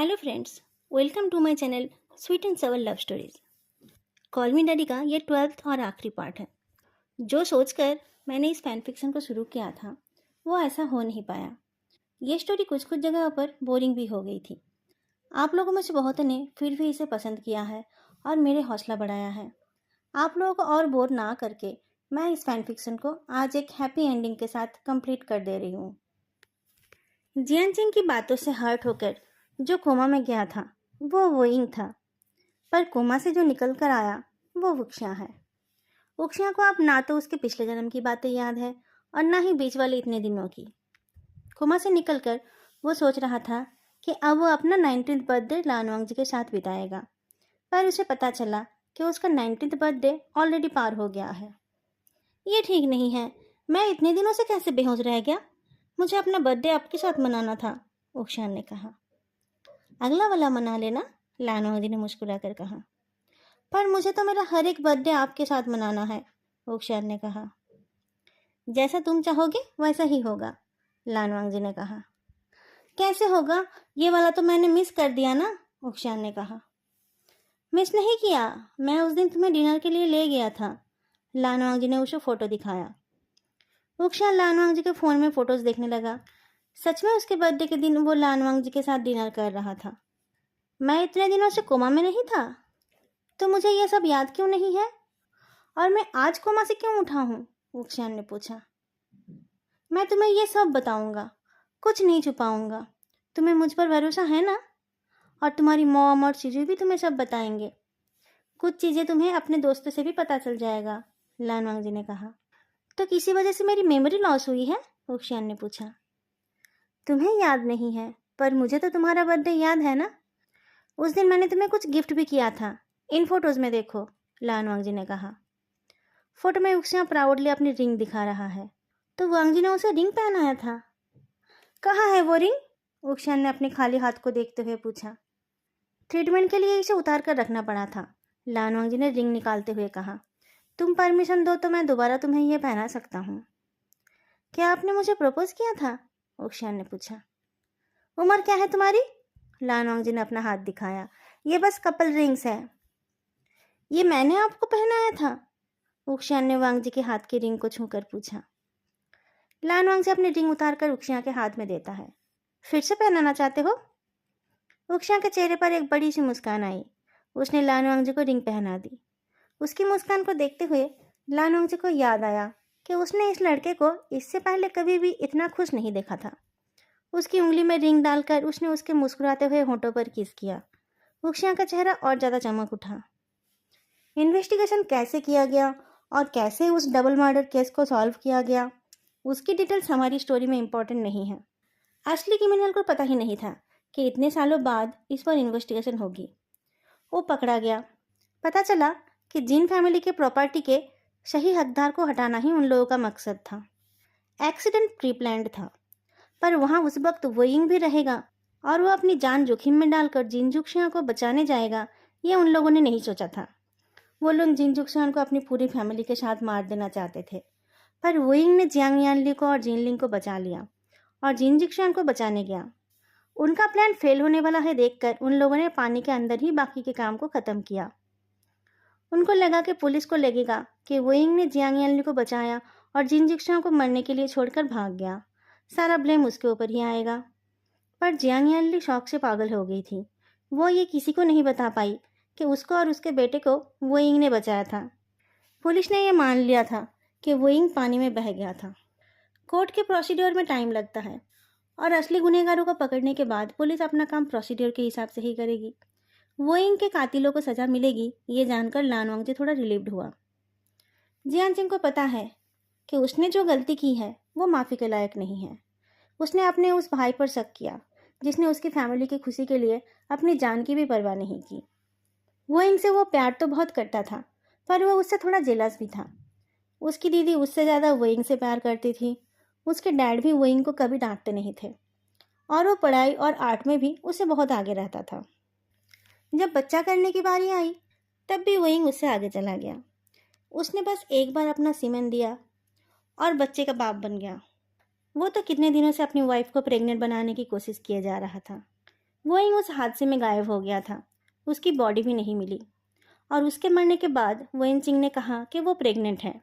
Hello friends, welcome to my channel sweet and sour love stories. Call me daddy का ये 12th और आखिरी part है। जो सोचकर मैंने इस फैन फिक्शन को शुरू किया था वो ऐसा हो नहीं पाया। ये स्टोरी कुछ कुछ जगह पर बोरिंग भी हो गई थी। आप लोगों में से बहुतों ने फिर भी इसे पसंद किया है और मेरे हौसला बढ़ाया है। आप लोगों को और बोर ना करके मैं इस फैन फिक्शन को आज एक हैप्पी एंडिंग के साथ कंप्लीट कर दे रही हूँ। जियान सिंह की बातों से हर्ट होकर जो कोमा में गया था वो वोइंग था, पर कोमा से जो निकल कर आया वो वुक्शिया है। वुक्शिया को अब ना तो उसके पिछले जन्म की बातें याद है और ना ही बीच वाले इतने दिनों की। कोमा से निकलकर वो सोच रहा था कि अब वो अपना 19th बर्थडे लानवांग जी के साथ बिताएगा, पर उसे पता चला कि उसका 19th बर्थडे ऑलरेडी पार हो गया है। ये ठीक नहीं है, मैं इतने दिनों से कैसे बेहोश रह गया। मुझे अपना बर्थडे आपके साथ मनाना था, वुक्शिया ने कहा। अगला वाला मना लेना, लानवांग जी ने मुस्कुरा कर कहा। पर मुझे तो मेरा हर एक बर्थडे आपके साथ मनाना है, वुक्शिया ने कहा। जैसा तुम चाहोगे वैसा ही होगा, लानवांग जी ने कहा। कैसे होगा, ये वाला तो मैंने मिस कर दिया ना, वुक्शिया ने कहा। मिस नहीं किया, मैं उस दिन तुम्हें डिनर के लिए ले गया था, लानवांग जी ने उसे फोटो दिखाया। वुक्शिया लानवांग जी के फोन में फोटोज देखने लगा। सच में उसके बर्थडे के दिन वो लानवांग जी के साथ डिनर कर रहा था। मैं इतने दिनों से कोमा में नहीं था, तो मुझे ये सब याद क्यों नहीं है, और मैं आज कोमा से क्यों उठा हूँ, वुक्शिया ने पूछा। मैं तुम्हें ये सब बताऊंगा, कुछ नहीं छुपाऊंगा। तुम्हें मुझ पर भरोसा है ना? और तुम्हारी मॉम और चीजू भी तुम्हें सब बताएंगे। कुछ चीजें तुम्हें अपने दोस्तों से भी पता चल जाएगा, लानवांग जी ने कहा। तो किसी वजह से मेरी मेमोरी लॉस हुई है, वुक्शिया ने पूछा। तुम्हें याद नहीं है, पर मुझे तो तुम्हारा बर्थडे याद है ना। उस दिन मैंने तुम्हें कुछ गिफ्ट भी किया था, इन फोटोज में देखो, लानवांग जी ने कहा। फोटो में वुक्शिया प्राउडली अपनी रिंग दिखा रहा है। तो वांग जी ने उसे रिंग पहनाया था। कहाँ है वो रिंग, वुक्शिया ने अपने खाली हाथ को देखते हुए पूछा। ट्रीटमेंट के लिए इसे उतार कर रखना पड़ा था, लानवांग जी ने रिंग निकालते हुए कहा। तुम परमिशन दो तो मैं दोबारा तुम्हें यह पहना सकता हूँ। क्या आपने मुझे प्रपोज किया था, वुक्शिया ने पूछा। उम्र क्या है तुम्हारी, लानवांग जी ने अपना हाथ दिखाया। ये बस कपल रिंग्स है। ये मैंने आपको पहनाया था, वुक्शिया ने वांग जी के हाथ की रिंग को छूकर पूछा। लानवांग जी अपनी रिंग उतार कर वुक्शिया के हाथ में देता है। फिर से पहनाना चाहते हो? वुक्शिया के चेहरे पर एक बड़ी सी मुस्कान आई। उसने लानवांग जी को रिंग पहना दी। उसकी मुस्कान को देखते हुए लानवांग जी को याद आया कि उसने इस लड़के को इससे पहले कभी भी इतना खुश नहीं देखा था। उसकी उंगली में रिंग डालकर उसने उसके मुस्कुराते हुए होंठों पर किस किया। वुक्शिया का चेहरा और ज्यादा चमक उठा। इन्वेस्टिगेशन कैसे किया गया और कैसे उस डबल मर्डर केस को सॉल्व किया गया, उसकी डिटेल्स हमारी स्टोरी में इंपॉर्टेंट नहीं है। असली क्रिमिनल को पता ही नहीं था कि इतने सालों बाद इस पर इन्वेस्टिगेशन होगी। वो पकड़ा गया। पता चला कि जिन फैमिली के प्रॉपर्टी के सही हकदार को हटाना ही उन लोगों का मकसद था। एक्सीडेंट प्री प्लान्ड था, पर वहाँ उस वक्त वोइंग भी रहेगा और वो अपनी जान जोखिम में डालकर जिनजुक्शिया को बचाने जाएगा, ये उन लोगों ने नहीं सोचा था। वो लोग जिनजुक्शियान को अपनी पूरी फैमिली के साथ मार देना चाहते थे, पर वोइंग ने जियांग यानली को और जिनलिंग को बचा लिया और जिनजुक्शियान को बचाने गया। उनका प्लान फेल होने वाला है देखकर उन लोगों ने पानी के अंदर ही बाकी के काम को खत्म किया। उनको लगा कि पुलिस को लगेगा कि वोइंग ने जियांग यानली को बचाया और जिनजुक्शियान को मरने के लिए छोड़कर भाग गया, सारा ब्लेम उसके ऊपर ही आएगा। पर जियांग यानली शौक से पागल हो गई थी। वो ये किसी को नहीं बता पाई कि उसको और उसके बेटे को वोइंग ने बचाया था। पुलिस ने यह मान लिया था कि वोइंग पानी में बह गया था। कोर्ट के प्रोसीड्योर में टाइम लगता है और असली गुनहगारों को पकड़ने के बाद पुलिस अपना काम प्रोसीड्योर के हिसाब से ही करेगी। वोइंग के कातिलों को सजा मिलेगी, ये जानकर लानवांग जी थोड़ा रिलीव्ड हुआ। जियान सिंह को पता है कि उसने जो गलती की है वो माफ़ी के लायक नहीं है। उसने अपने उस भाई पर शक किया जिसने उसकी फैमिली की खुशी के लिए अपनी जान की भी परवाह नहीं की। वोइंग से वो प्यार तो बहुत करता था, पर वो उससे थोड़ा जेलस भी था। उसकी दीदी उससे ज़्यादा वोइंग से प्यार करती थी। उसके डैड भी वोइंग को कभी डांटते नहीं थे और वो पढ़ाई और आर्ट में भी उससे बहुत आगे रहता था। जब बच्चा करने की बारी आई तब भी वोइंग उससे आगे चला गया। उसने बस एक बार अपना सीमेन दिया और बच्चे का बाप बन गया। वो तो कितने दिनों से अपनी वाइफ को प्रेग्नेंट बनाने की कोशिश किए जा रहा था। वोइंग उस हादसे में गायब हो गया था। उसकी बॉडी भी नहीं मिली और उसके मरने के बाद वेनचिंग ने कहा कि वो प्रेग्नेंट है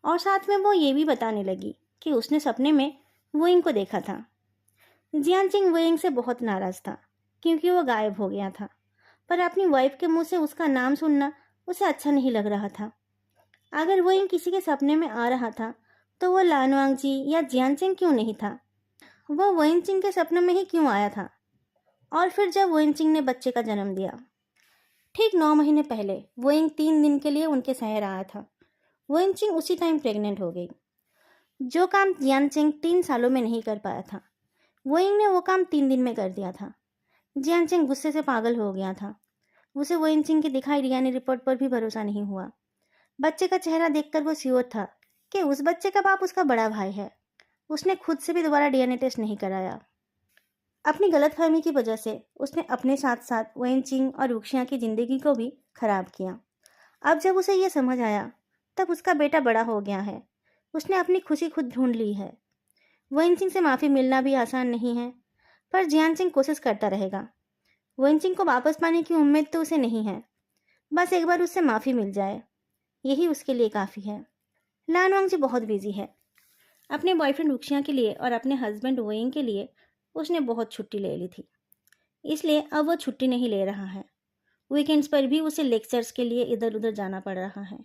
और साथ में वो ये भी बताने लगी कि उसने सपने में वोइंग को देखा था। जियानचिंग वोइंग से बहुत नाराज था क्योंकि वो गायब हो गया था, पर अपनी वाइफ के मुंह से उसका नाम सुनना उसे अच्छा नहीं लग रहा था। अगर वोइंग किसी के सपने में आ रहा था तो वो लानवांगजी या जियानचिंग क्यों नहीं था? वो वेनचिंग के सपने में ही क्यों आया था? और फिर जब वेनचिंग ने बच्चे का जन्म दिया, ठीक 9 महीने पहले वोइंग 3 दिन के लिए उनके शहर आया था। वेनचिंग उसी टाइम प्रेग्नेंट हो गई। जो काम जियानचिंग 3 सालों में नहीं कर पाया था, वोइंग ने वो काम 3 दिन में कर दिया था। जियानचिंग गुस्से से पागल हो गया था। उसे वेनचिंग की दिखाई डीएनए रिपोर्ट पर भी भरोसा नहीं हुआ। बच्चे का चेहरा देखकर वो श्योर था कि उस बच्चे का बाप उसका बड़ा भाई है। उसने खुद से भी दोबारा डीएनए टेस्ट नहीं कराया। अपनी गलतफहमी की वजह से उसने अपने साथ साथ वेनचिंग और रुक्शिया की जिंदगी को भी खराब किया। अब जब उसे यह समझ आया, तब उसका बेटा बड़ा हो गया है। उसने अपनी खुशी खुद ढूंढ ली है। वेनचिंग से माफ़ी मिलना भी आसान नहीं है, पर जियानचिंग कोशिश करता रहेगा। वेनचिंग को वापस पाने की उम्मीद तो उसे नहीं है। बस एक बार उससे माफ़ी मिल जाए, यही उसके लिए काफ़ी है। लानवांगजी बहुत बिजी है। अपने बॉयफ्रेंड रुक्शिया के लिए और अपने हस्बैंड वेइंग के लिए उसने बहुत छुट्टी ले ली थी, इसलिए अब वो छुट्टी नहीं ले रहा है। वीकेंड्स पर भी उसे लेक्चर्स के लिए इधर उधर जाना पड़ रहा है।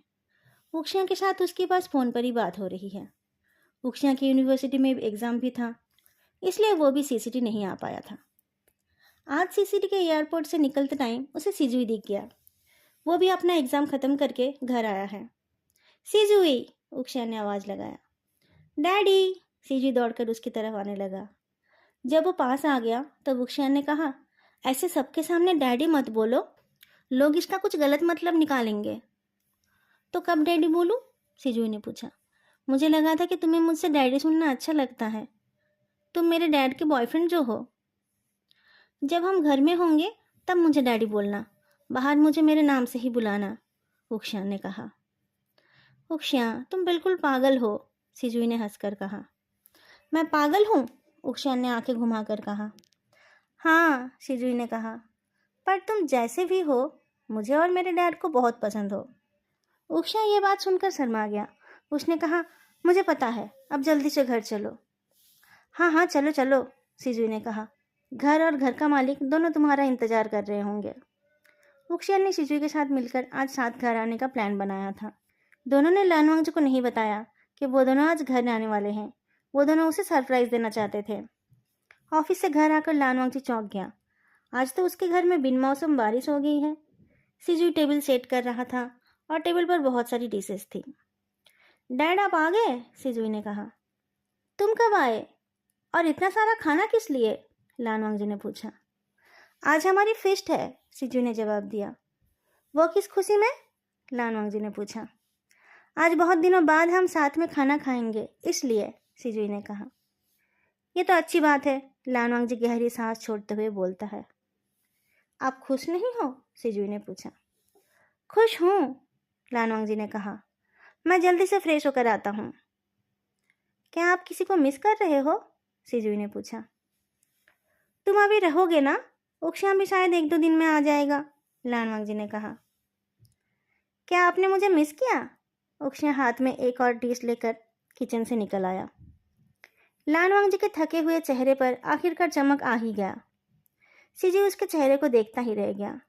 रुक्शिया के साथ उसके पास फ़ोन पर ही बात हो रही है। रुक्शिया की यूनिवर्सिटी में एग्ज़ाम भी था, इसलिए वो भी सीसीटी नहीं आ पाया था। आज सीसीटी के एयरपोर्ट से निकलते टाइम उसे सिजुई दिख गया। वो भी अपना एग्ज़ाम ख़त्म करके घर आया है। सिजुई, रुक्शिया ने आवाज़ लगाया। डैडी, सिजुई दौड़कर उसकी तरफ आने लगा। जब वो पास आ गया तब रुक्शिया ने कहा, ऐसे सबके सामने डैडी मत बोलो, लोग इसका कुछ गलत मतलब निकालेंगे। तो कब डैडी बोलूं? सिजुई ने पूछा। मुझे लगा था कि तुम्हें मुझसे डैडी सुनना अच्छा लगता है। तुम मेरे डैड के बॉयफ्रेंड जो हो। जब हम घर में होंगे तब मुझे डैडी बोलना, बाहर मुझे मेरे नाम से ही बुलाना, रुक्शिया ने कहा। रुक्शिया, तुम बिल्कुल पागल हो, सिजुई ने हंसकर कहा। मैं पागल हूँ? रुक्शिया ने आंखें घुमाकर कहा। हाँ, सिजुई ने कहा, पर तुम जैसे भी हो मुझे और मेरे डैड को बहुत पसंद हो। रुक्शिया ये बात सुनकर शर्मा गया। उसने कहा, मुझे पता है, अब जल्दी से घर चलो। हाँ हाँ चलो चलो, सिजुई ने कहा। घर और घर का मालिक दोनों तुम्हारा इंतजार कर रहे होंगे। रुक्शिया ने सिजुई के साथ मिलकर आज साथ घर आने का प्लान बनाया था। दोनों ने लानवांगजी को नहीं बताया कि वो दोनों आज घर आने वाले हैं। वो दोनों उसे सरप्राइज देना चाहते थे। ऑफिस से घर आकर लानवांगजी चौंक गया। आज तो उसके घर में बिन मौसम बारिश हो गई है। सिजुई टेबल सेट कर रहा था और टेबल पर बहुत सारी डिशेस थी। डैड आप आ गए? सिजुई ने कहा। तुम कब आए और इतना सारा खाना किस लिए? लानवांगजी ने पूछा। आज हमारी फिस्ट है, सिजुई ने जवाब दिया। वो किस खुशी में? लानवांगजी ने पूछा। आज बहुत दिनों बाद हम साथ में खाना खाएंगे, इसलिए, सिजुई ने कहा। ये तो अच्छी बात है, लानवांगजी गहरी सांस छोड़ते हुए बोलता है। आप खुश नहीं हो? सिजुई ने पूछा। खुश हूँ, लानवांगजी ने कहा। मैं जल्दी से फ्रेश होकर आता हूँ। क्या आप किसी को मिस कर रहे हो? सिजुई ने पूछा। तुम अभी रहोगे ना? रुक्शिया भी शायद 1-2 दिन में आ जाएगा, लानवांगजी ने कहा। क्या आपने मुझे मिस किया? रुक्शिया हाथ में एक और डिश लेकर किचन से निकल आया। लानवांगजी के थके हुए चेहरे पर आखिरकार चमक आ ही गया। सिजुई उसके चेहरे को देखता ही रह गया।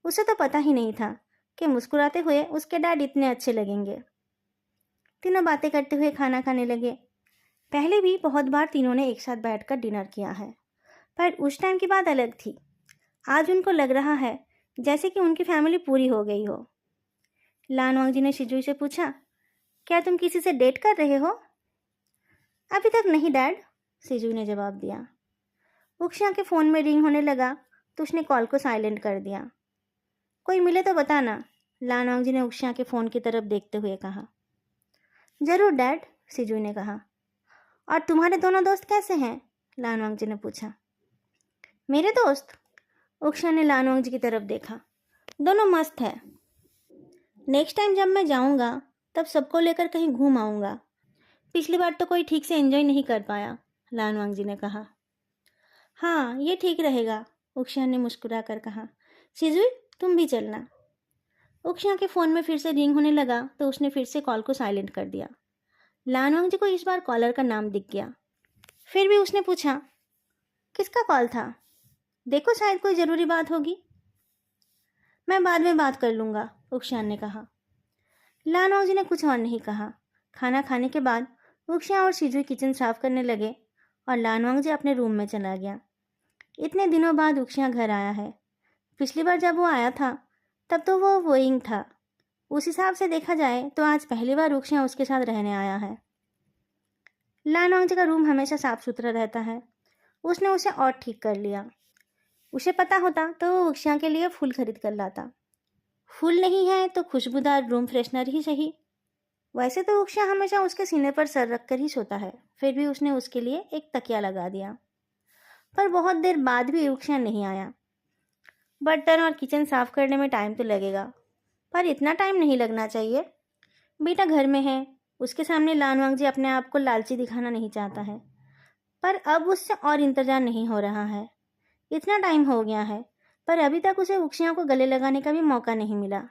उसे तो पता ही नहीं था कि मुस्कुराते हुए उसके डैड इतने अच्छे लगेंगे। तीनों बातें करते हुए खाना खाने लगे। पहले भी बहुत बार तीनों ने एक साथ बैठकर डिनर किया है, पर उस टाइम की बात अलग थी। आज उनको लग रहा है जैसे कि उनकी फैमिली पूरी हो गई हो। लानवांगजी ने सिजुई से पूछा, क्या तुम किसी से डेट कर रहे हो? अभी तक नहीं डैड, सिजुई ने जवाब दिया। रुक्शिया के फ़ोन में रिंग होने लगा तो उसने कॉल को साइलेंट कर दिया। कोई मिले तो बताना, लानवांगजी ने रुक्शिया के फ़ोन की तरफ देखते हुए कहा। ज़रूर डैड, सिजुई ने कहा। और तुम्हारे दोनों दोस्त कैसे हैं? लानवांगजी ने पूछा। मेरे दोस्त? रुक्शिया ने लानवांगजी की तरफ देखा। दोनों मस्त है। नेक्स्ट टाइम जब मैं जाऊंगा तब सबको लेकर कहीं घूम आऊँगा। पिछली बार तो कोई ठीक से एंजॉय नहीं कर पाया, लानवांगजी ने कहा। हाँ, ये ठीक रहेगा, उक्षिया ने मुस्कुरा कर कहा। सिजुई, तुम भी चलना। उक्षिया के फ़ोन में फिर से रिंग होने लगा तो उसने फिर से कॉल को साइलेंट कर दिया। लानवांगजी को इस बार कॉलर का नाम दिख गया। फिर भी उसने पूछा, किसका कॉल था? देखो, शायद कोई ज़रूरी बात होगी। मैं बाद में बात कर लूँगा, उक्षियान ने कहा। लानवांगजी ने कुछ और नहीं कहा। खाना खाने के बाद उक्षिया और सिजुई किचन साफ करने लगे और लानवांगजी अपने रूम में चला गया। इतने दिनों बाद उक्षिया घर आया है। पिछली बार जब वो आया था तब तो वो वोइंग था। उस हिसाब से देखा जाए तो आज पहली बार उक्षिया उसके साथ रहने आया है। लानवांगजी का रूम हमेशा साफ सुथरा रहता है। उसने उसे और ठीक कर लिया। उसे पता होता तो वो उक्षिया के लिए फूल खरीद कर लाता। फूल नहीं है तो खुशबूदार रूम फ्रेशनर ही सही। वैसे तो उक्षिया हमेशा उसके सीने पर सर रखकर ही सोता है, फिर भी उसने उसके लिए एक तकिया लगा दिया। पर बहुत देर बाद भी उक्षिया नहीं आया। बर्तन और किचन साफ करने में टाइम तो लगेगा, पर इतना टाइम नहीं लगना चाहिए। बेटा घर में है, उसके सामने लानवांगजी अपने आप को लालची दिखाना नहीं चाहता है, पर अब उससे और इंतजार नहीं हो रहा है। इतना टाइम हो गया है, पर अभी तक उसे उक्षिया को गले लगाने का भी मौका नहीं मिला।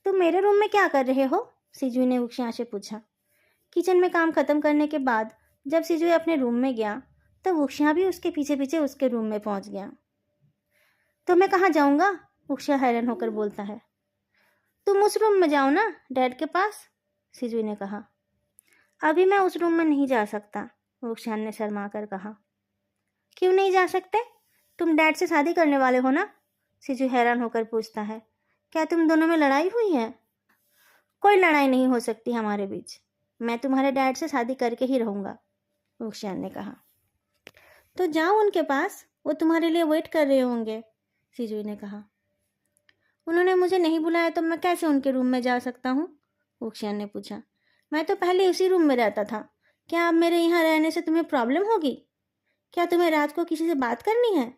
तुम मेरे रूम में क्या कर रहे हो? सिजुई ने उक्षिया से पूछा। किचन में काम खत्म करने के बाद जब सिजुई अपने रूम में गया तब उक्षिया भी उसके पीछे पीछे उसके रूम में पहुंच गया। तो मैं कहाँ जाऊंगा? उक्षिया हैरान होकर बोलता है। तुम उस रूम में जाओ ना, डैड के पास, सिजुई ने कहा। अभी मैं उस रूम में नहीं जा सकता, उक्षिया ने शर्मा कर कहा। क्यों नहीं जा सकते? तुम डैड से शादी करने वाले हो ना? सिजुई हैरान होकर पूछता है। क्या तुम दोनों में लड़ाई हुई है? कोई लड़ाई नहीं हो सकती हमारे बीच। मैं तुम्हारे डैड से शादी करके ही रहूंगा, उक्षिया ने कहा। तो जाओ उनके पास, वो तुम्हारे लिए वेट कर रहे होंगे, सिजुई ने कहा। उन्होंने मुझे नहीं बुलाया तो मैं कैसे उनके रूम में जा सकता हूँ? उक्षिया ने पूछा। मैं तो पहले उसी रूम में रहता था। क्या अब मेरे यहाँ रहने से तुम्हें प्रॉब्लम होगी? क्या तुम्हें रात को किसी से बात करनी है?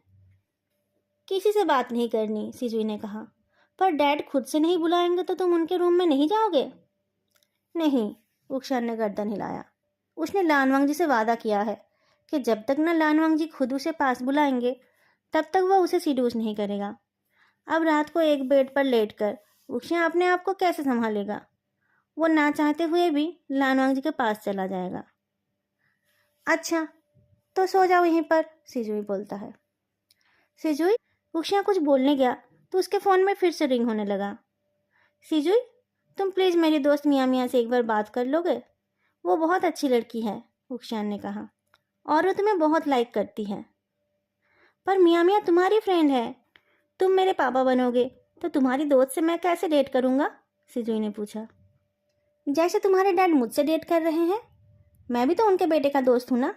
किसी से बात नहीं करनी, सिजुई ने कहा। पर डैड खुद से नहीं बुलाएंगे तो तुम उनके रूम में नहीं जाओगे? नहीं, उक्षिया ने गर्दन हिलाया। उसने लानवांगजी से वादा किया है कि जब तक न लानवांगजी खुद उसे पास बुलाएंगे तब तक वह उसे सीडूस नहीं करेगा। अब रात को एक बेड पर लेटकर उक्षिया अपने आप को कैसे संभालेगा? वो ना चाहते हुए भी लानवांगजी के पास चला जाएगा। अच्छा, तो सो जाओ यहीं पर, सिजुई बोलता है। सिजुई, उक्षिया कुछ बोलने गया तो उसके फ़ोन में फिर से रिंग होने लगा। सिजुई, तुम प्लीज़ मेरी दोस्त मिया मिया से एक बार बात कर लोगे? वो बहुत अच्छी लड़की है, उक्षिया ने कहा, और वो तुम्हें बहुत लाइक करती है। पर मिया मिया तुम्हारी फ्रेंड है। तुम मेरे पापा बनोगे तो तुम्हारी दोस्त से मैं कैसे डेट करूँगा? सिजुई ने पूछा। जैसे तुम्हारे डैड मुझसे डेट कर रहे हैं, मैं भी तो उनके बेटे का दोस्त हूँ ना।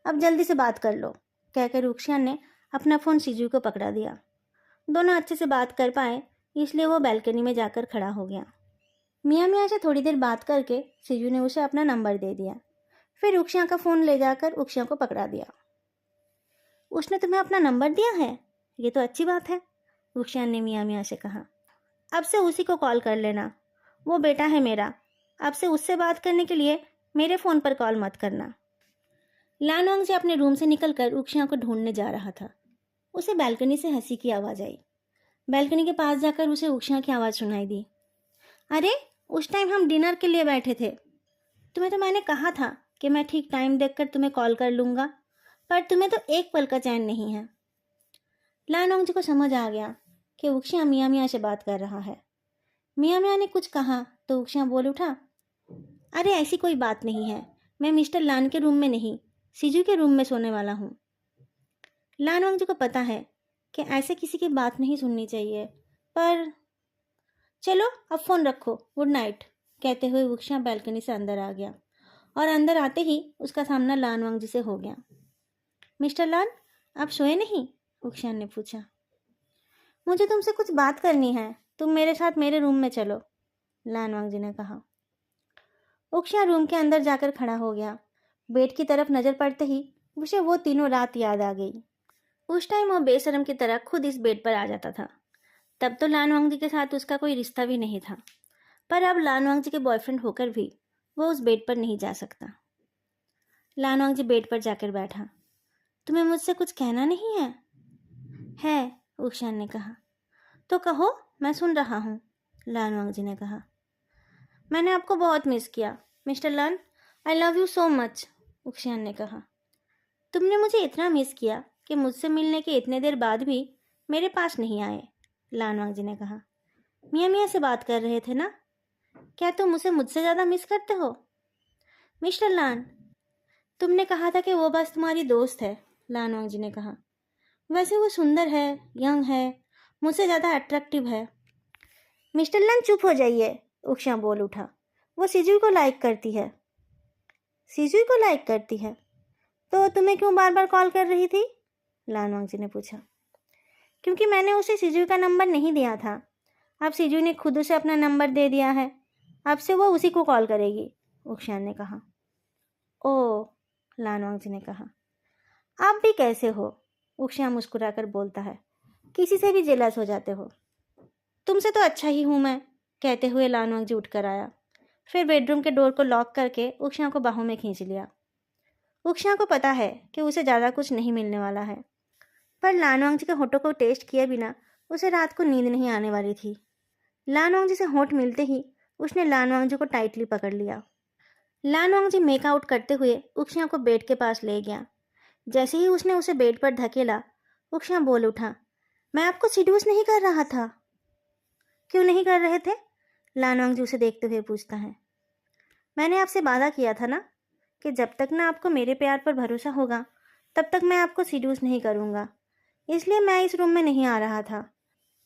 अब जल्दी से बात कर लो, कहकर उक्षिया ने अपना फ़ोन सिजुई को पकड़ा दिया। दोनों अच्छे से बात कर पाए इसलिए वो बैल्कनी में जाकर खड़ा हो गया। मिया मिया से थोड़ी देर बात करके सिजुई ने उसे अपना नंबर दे दिया। फिर उक्षिया का फ़ोन ले जाकर उक्षिया को पकड़ा दिया। उसने तुम्हें अपना नंबर दिया है? ये तो अच्छी बात है, उक्षिया ने मिया मिया से कहा। अब से उसी को कॉल कर लेना, वो बेटा है मेरा। अब से उससे बात करने के लिए मेरे फ़ोन पर कॉल मत करना। लानवांगजी अपने रूम से निकलकर उक्षिया को ढूंढने जा रहा था। उसे बैल्कनी से हंसी की आवाज़ आई। बैल्कनी के पास जाकर उसे उक्षिया की आवाज़ सुनाई दी। अरे, उस टाइम हम डिनर के लिए बैठे थे। तुम्हें तो मैंने कहा था कि मैं ठीक टाइम देखकर तुम्हें कॉल कर लूँगा, पर तुम्हें तो एक पल का चैन नहीं है। लानवांगजी को समझ आ गया कि उक्षिया मिया मिया से बात कर रहा है। मिया मिया ने कुछ कहा तो उक्षिया बोल उठा, अरे ऐसी कोई बात नहीं है, मैं मिस्टर लान के रूम में नहीं, सिजू के रूम में सोने वाला हूँ। लानवांगजी को पता है कि ऐसे किसी की बात नहीं सुननी चाहिए, पर चलो अब फ़ोन रखो, गुड नाइट, कहते हुए उक्षिया बैल्कनी से अंदर आ गया और अंदर आते ही उसका सामना लानवांगजी से हो गया। मिस्टर लान, आप सोए नहीं? उक्षिया ने पूछा। मुझे तुमसे कुछ बात करनी है, तुम मेरे साथ मेरे रूम में चलो, लानवांगजी ने कहा। उक्षिया रूम के अंदर जाकर खड़ा हो गया। बेड की तरफ नज़र पड़ते ही उसे वो तीनों रात याद आ गई। उस टाइम वो बेशरम की तरह खुद इस बेड पर आ जाता था। तब तो लानवांगजी के साथ उसका कोई रिश्ता भी नहीं था, पर अब लानवांगजी के बॉयफ्रेंड होकर भी वो उस बेड पर नहीं जा सकता। लानवांगजी बेड पर जाकर बैठा। तुम्हें मुझसे कुछ कहना नहीं है? है, उक्षान ने कहा। तो कहो, मैं सुन रहा हूँ, लान वांगजी ने कहा। मैंने आपको बहुत मिस किया, mister Lan. I love you so much, उक्षान ने कहा। तुमने मुझे इतना मिस किया कि मुझसे मिलने के इतने देर बाद भी मेरे पास नहीं आए, लान वांगजी ने कहा। मियाँ मियाँ से बात कर रहे थे ना? क्या तुम उसे मुझसे ज़्यादा मिस करते हो? मिस्टर लान, तुमने कहा था कि वो बस तुम्हारी दोस्त है, लान वांगजी ने कहा। वैसे वो सुंदर है, यंग है, मुझसे ज़्यादा अट्रैक्टिव है। मिस्टर लान चुप हो जाइए, उक्षा बोल उठा। वो सिजुई को लाइक करती है। सिजुई को लाइक करती है? तो तुम्हें क्यों बार बार कॉल कर रही थी? लान वांगजी ने पूछा। क्योंकि मैंने उसे सिजुई का नंबर नहीं दिया था। अब सिजुई ने खुद उसे अपना नंबर दे दिया है। अब से वो उसी को कॉल करेगी, उक्षान ने कहा। ओह, लान वांगजी ने कहा। आप भी कैसे हो? उक्षा मुस्कुराकर बोलता है। किसी से भी जेलस हो जाते हो। तुमसे तो अच्छा ही हूँ मैं, कहते हुए लान वांगजी उठकर आया। फिर बेडरूम के डोर को लॉक करके उक्षा को बाहों में खींच लिया। उक्षा को पता है कि उसे ज़्यादा कुछ नहीं मिलने वाला है, पर लान वांगजी के होठों को टेस्ट किए बिना उसे रात को नींद नहीं आने वाली थी। लान वांगजी से होठ मिलते ही उसने लान वांगजी को टाइटली पकड़ लिया। लान वांगजी मेकआउट करते हुए उक्षा को बेड के पास ले गया। जैसे ही उसने उसे बेड पर धकेला, उक्षा बोल उठा। मैं आपको सीड्यूस नहीं कर रहा था। क्यों नहीं कर रहे थे? लान वांगजी उसे देखते हुए पूछता है। मैंने आपसे वादा किया था ना कि जब तक ना आपको मेरे प्यार पर भरोसा होगा तब तक मैं आपको सीड्यूस नहीं करूँगा। इसलिए मैं इस रूम में नहीं आ रहा था।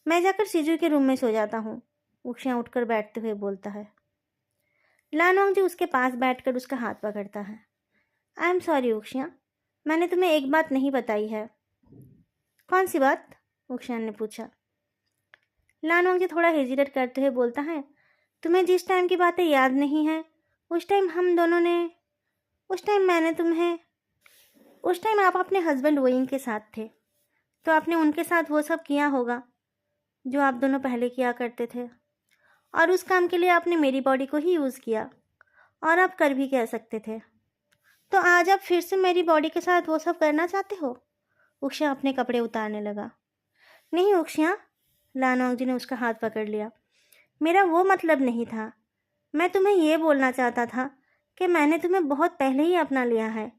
मैं जाकर सीजू के रूम में सो जाता हूँ, उक्षा उठकर बैठते हुए बोलता है। लान वांगजी उसके पास बैठकर उसका हाथ पकड़ता है। आई एम सॉरी उक्षा, मैंने तुम्हें एक बात नहीं बताई है। कौन सी बात? उक्षान ने पूछा। लान वांगजी थोड़ा हेजिटेट करते हुए बोलता है। तुम्हें जिस टाइम की बातें याद नहीं है, उस टाइम आप अपने हस्बैंड वोइंग के साथ थे, तो आपने उनके साथ वो सब किया होगा जो आप दोनों पहले किया करते थे, और उस काम के लिए आपने मेरी बॉडी को ही यूज़ किया, और आप कर भी कह सकते थे। तो आज आप फिर से मेरी बॉडी के साथ वो सब करना चाहते हो? उक्षा अपने कपड़े उतारने लगा। नहीं उक्षा, लान वांगजी ने उसका हाथ पकड़ लिया। मेरा वो मतलब नहीं था। मैं तुम्हें ये बोलना चाहता था कि मैंने तुम्हें बहुत पहले ही अपना लिया है,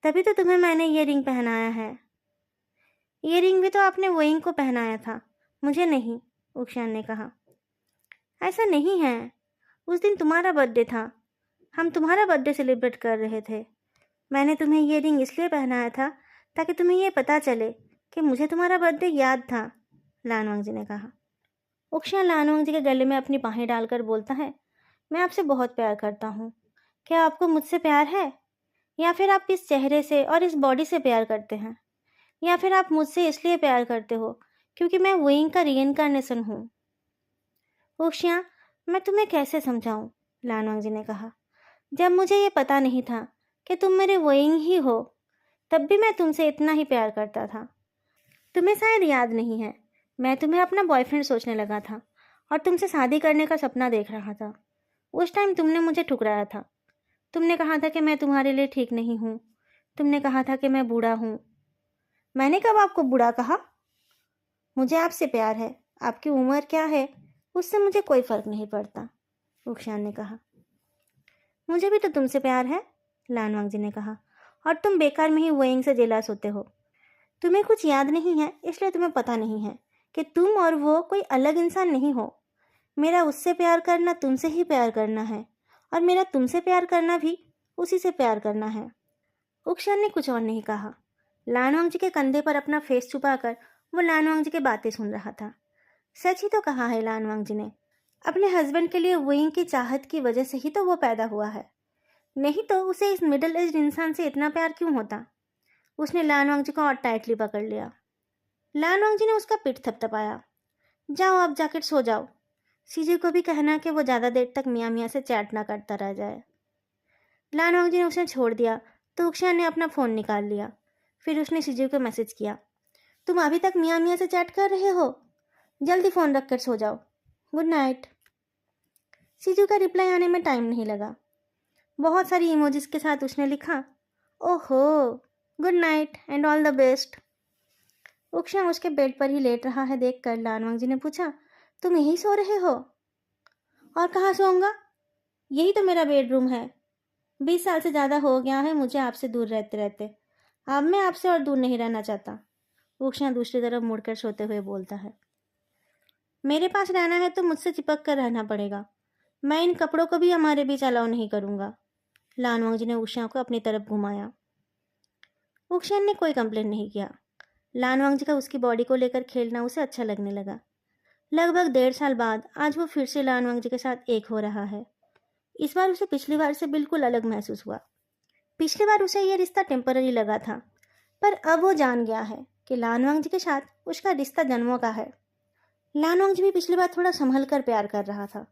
तभी तो तुम्हें मैंने ये रिंग पहनाया है। ये रिंग भी तो आपने वोइंग को पहनाया था, मुझे नहीं, उक्षान ने कहा। ऐसा नहीं है, उस दिन तुम्हारा बर्थडे था, हम तुम्हारा बर्थडे सेलिब्रेट कर रहे थे। मैंने तुम्हें ये रिंग इसलिए पहनाया था ताकि तुम्हें ये पता चले कि मुझे तुम्हारा बर्थडे याद था, लान वांगजी ने कहा। उक्षा लान वांगजी के गले में अपनी बाहें डालकर बोलता है। मैं आपसे बहुत प्यार करता हूँ। क्या आपको मुझसे प्यार है, या फिर आप इस चेहरे से और इस बॉडी से प्यार करते हैं, या फिर आप मुझसे इसलिए प्यार करते हो क्योंकि मैं वोइंग का रीइंकार्नेशन हूँ? उक्षा, मैं तुम्हें कैसे समझाऊं, लान वांगजी ने कहा। जब मुझे ये पता नहीं था कि तुम मेरे वोइंग ही हो, तब भी मैं तुमसे इतना ही प्यार करता था। तुम्हें शायद याद नहीं है, मैं तुम्हें अपना बॉयफ्रेंड सोचने लगा था और तुमसे शादी करने का सपना देख रहा था। उस टाइम तुमने मुझे ठुकराया था। तुमने कहा था कि मैं तुम्हारे लिए ठीक नहीं हूँ। तुमने कहा था कि मैं बूढ़ा हूँ। मैंने कब आपको बूढ़ा कहा? मुझे आपसे प्यार है, आपकी उम्र क्या है उससे मुझे कोई फ़र्क नहीं पड़ता, उक्षान ने कहा। मुझे भी तो तुमसे प्यार है, लान वांगजी ने कहा, और तुम बेकार में ही वोइंग से जेलस होते हो। तुम्हें कुछ याद नहीं है, इसलिए तुम्हें पता नहीं है कि तुम और वो कोई अलग इंसान नहीं हो। मेरा उससे प्यार करना तुमसे ही प्यार करना है, और मेरा तुमसे प्यार करना भी उसी से प्यार करना है। उक्षान ने कुछ और नहीं कहा। लान वांगजी के कंधे पर अपना फेस छुपाकर वो लान वांगजी की बातें सुन रहा था। सच ही तो कहा है लान वांगजी ने। अपने हस्बैंड के लिए वोइंग की चाहत की वजह से ही तो वो पैदा हुआ है, नहीं तो उसे इस मिडिल एज इंसान से इतना प्यार क्यों होता? उसने लान वांगजी को और टाइटली पकड़ लिया। लान वांगजी ने उसका पीठ थपथपाया। जाओ, आप जाकर सो जाओ। सीजे को भी कहना कि वो ज़्यादा देर तक मियाँ मियाँ से चैट ना करता रह जाए। लान वांगजी ने उसे छोड़ दिया तो उक्षान ने अपना फ़ोन निकाल लिया। फिर उसने सीजे को मैसेज किया। तुम अभी तक मियाँ मियाँ से चैट कर रहे हो? जल्दी फ़ोन रख कर सो जाओ। Good night. सीजू का रिप्लाई आने में टाइम नहीं लगा। बहुत सारी इमोजीज के साथ उसने लिखा, ओहो, good night and all the best. उक्षांग उसके बेड पर ही लेट रहा है देखकर लानवांग जी ने पूछा, तुम यहीं सो रहे हो? और कहाँ सोऊंगा? यही तो मेरा बेडरूम है। 20 साल से ज़्यादा हो गया है मुझे आपसे दूर रहते रहते। अब मैं आपसे और दूर नहीं रहना चाहता। उक्षांग दूसरी तरफ मुड़कर सोते हुए बोलता है, मेरे पास रहना है तो मुझसे चिपक कर रहना पड़ेगा। मैं इन कपड़ों को भी हमारे बीच अलाउ नहीं करूँगा। लानवांग जी ने उक्षांग को अपनी तरफ घुमाया। उक्षांग ने कोई कंप्लेन नहीं किया। लानवांग जी का उसकी बॉडी को लेकर खेलना उसे अच्छा लगने लगा। लगभग 1.5 साल बाद आज वो फिर से लानवांग जी के साथ एक हो रहा है। इस बार उसे पिछली बार से बिल्कुल अलग महसूस हुआ। पिछली बार उसे यह रिश्ता टेम्पररी लगा था, पर अब वो जान गया है कि लानवांग जी के साथ उसका रिश्ता जन्मों का है। लानवांग जी भी पिछली बार थोड़ा संभल कर प्यार कर रहा था,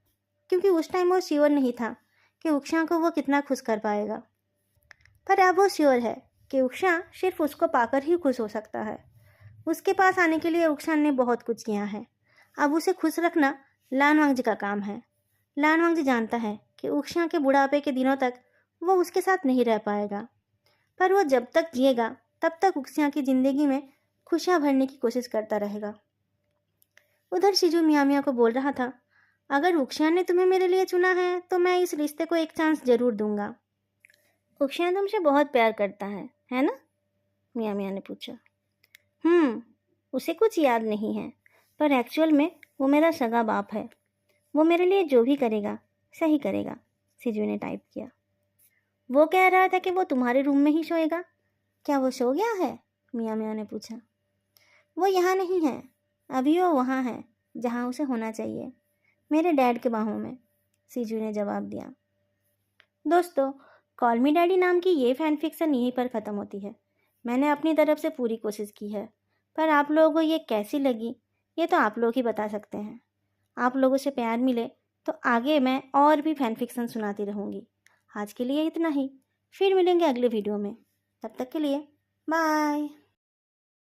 क्योंकि उस टाइम वो श्योर नहीं था कि उक्षांग को वो कितना खुश कर पाएगा। पर अब वो श्योर है कि उक्षांग सिर्फ उसको पाकर ही खुश हो सकता है। उसके पास आने के लिए उक्षांग ने बहुत कुछ किया है। अब उसे खुश रखना लानवांग जी का काम है। लानवांग जी जानता है कि उक्षांग के बुढ़ापे के दिनों तक वो उसके साथ नहीं रह पाएगा, पर वो जब तक जिएगा तब तक उक्षांग की जिंदगी में खुशियां भरने की कोशिश करता रहेगा। उधर शिजू मियाँ मियाँ को बोल रहा था, अगर उक्षांग ने तुम्हें मेरे लिए चुना है तो मैं इस रिश्ते को एक चांस जरूर दूंगा। उक्षांग तुमसे बहुत प्यार करता है ना? मियाँ मियाँ ने पूछा। उसे कुछ याद नहीं है, पर एक्चुअल में वो मेरा सगा बाप है। वो मेरे लिए जो भी करेगा सही करेगा, सिजू ने टाइप किया। वो कह रहा था कि वो तुम्हारे रूम में ही सोएगा। क्या वो सो गया है? मियाँ मियाँ ने पूछा। वो यहाँ नहीं है, अभी वो वहाँ है जहाँ उसे होना चाहिए, मेरे डैड के बाहों में, सिजू ने जवाब दिया। दोस्तों, कॉल मी डैडी नाम की ये फैन फिक्सन यहीं पर ख़त्म होती है। मैंने अपनी तरफ से पूरी कोशिश की है, पर आप लोगों को ये कैसी लगी ये तो आप लोग ही बता सकते हैं। आप लोगों से प्यार मिले तो आगे मैं और भी फैन फिक्सन सुनाती रहूँगी। आज के लिए इतना ही, फिर मिलेंगे अगले वीडियो में। तब तक के लिए बाय।